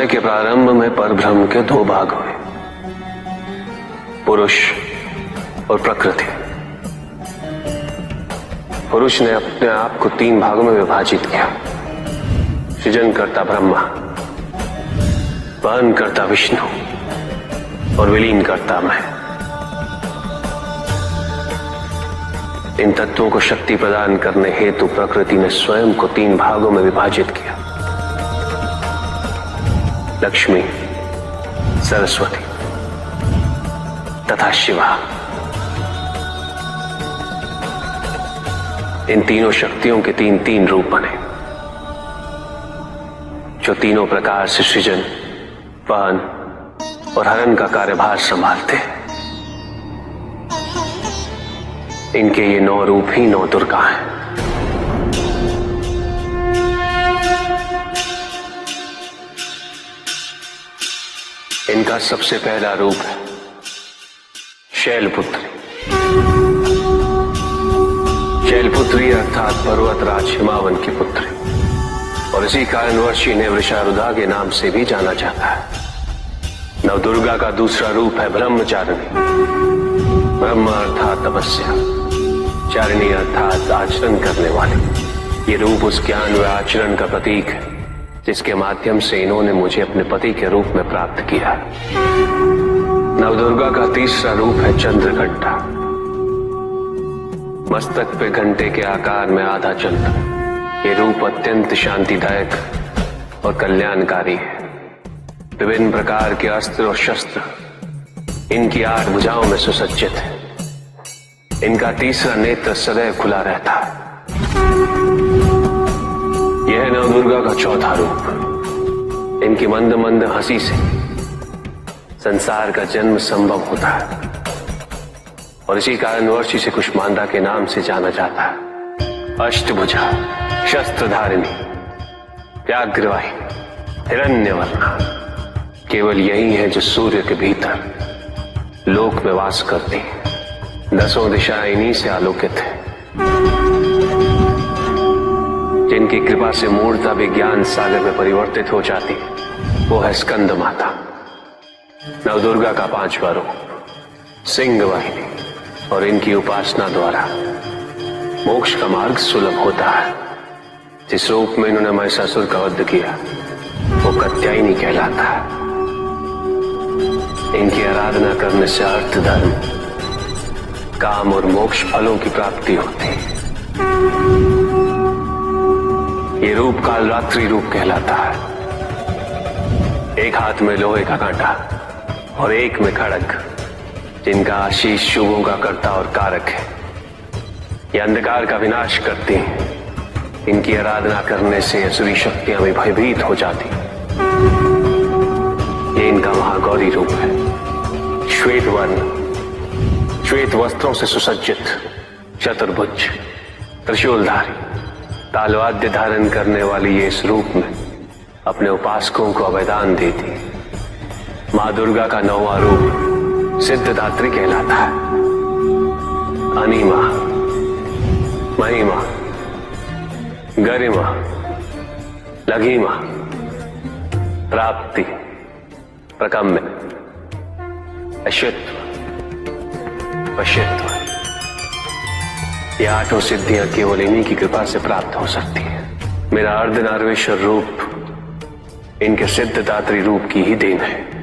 के प्रारंभ में परब्रह्म के दो भाग हुए, पुरुष और प्रकृति। पुरुष ने अपने आप को तीन भागों में विभाजित किया, सृजन करता ब्रह्मा, पालन करता विष्णु और विलीन करता मैं। इन तत्वों को शक्ति प्रदान करने हेतु प्रकृति ने स्वयं को तीन भागों में विभाजित किया, लक्ष्मी, सरस्वती तथा शिवा। इन तीनों शक्तियों के तीन तीन रूप बने, जो तीनों प्रकार से सृजन, पालन और हरण का कार्यभार संभालते हैं। इनके ये 9 रूप ही 9 दुर्गा हैं। इनका सबसे पहला रूप है शैलपुत्री। शैलपुत्री अर्थात पर्वतराज हिमावन की पुत्री, और इसी कारणवश इन्हें वृषारुधा के नाम से भी जाना जाता है। नवदुर्गा का दूसरा रूप है ब्रह्मचारिणी। ब्रह्म अर्थात तपस्या, चारिणी अर्थात आचरण करने वाली। ये रूप उस ज्ञान व आचरण का प्रतीक है जिसके माध्यम से इन्होंने मुझे अपने पति के रूप में प्राप्त किया। नवदुर्गा का तीसरा रूप है चंद्रघंटा। मस्तक पे घंटे के आकार में आधा चंद्र। ये रूप अत्यंत शांतिदायक और कल्याणकारी है। विभिन्न प्रकार के अस्त्र और शस्त्र इनकी 8 भुजाओं में सुसज्जित है। इनका तीसरा नेत्र सदैव खुला रहता है। यह नवदुर्गा का चौथा रूप। इनकी मंद मंद हंसी से संसार का जन्म संभव होता है, और इसी कारणवश इसे कुष्मांडा के नाम से जाना जाता है। अष्टभुजा, शस्त्रधारिणी, व्याघ्रवाहिनी, हिरण्यवर्णा, केवल यही है जो सूर्य के भीतर लोक में वास करती है। 10 दिशाएं इन्हीं से आलोकित है। जिनकी कृपा से मूर्ता विज्ञान सागर में परिवर्तित हो जाती है, वो है स्कंद माता। नवदुर्गा का 5वां रूप सिंह वाहिनी, और इनकी उपासना द्वारा मोक्ष का मार्ग सुलभ होता है। जिस रूप में इन्होंने महिषासुर का वध किया वो कात्यायनी कहलाता है। इनकी आराधना करने से अर्थ, धर्म, काम और मोक्ष फलों की प्राप्ति होती है। ये रूप कालरात्रि रूप कहलाता है। एक हाथ में लोहे का कांटा और एक में खड़ग, जिनका आशीष शुभों का कर्ता और कारक है। ये अंधकार का विनाश करती हैं। इनकी आराधना करने से असुरी शक्तियां भी भयभीत हो जाती। ये इनका महागौरी रूप है। श्वेत वर्ण, श्वेत वस्त्रों से सुसज्जित, चतुर्भुज, त्रिशूलधारी, तालवाद्य धारण करने वाली ये इस रूप में अपने उपासकों को अभयदान देती है। मां दुर्गा का 9वां रूप सिद्धदात्री कहलाता है। अनिमा, महिमा, गरिमा, लघिमा, प्राप्ति, प्रकम्य, अश्वत्व, पश्यत्व। ये 8 सिद्धियां केवल इन्हीं की कृपा से प्राप्त हो सकती हैं। मेरा अर्धनारीश्वर रूप इनके सिद्धदात्री रूप की ही देन है।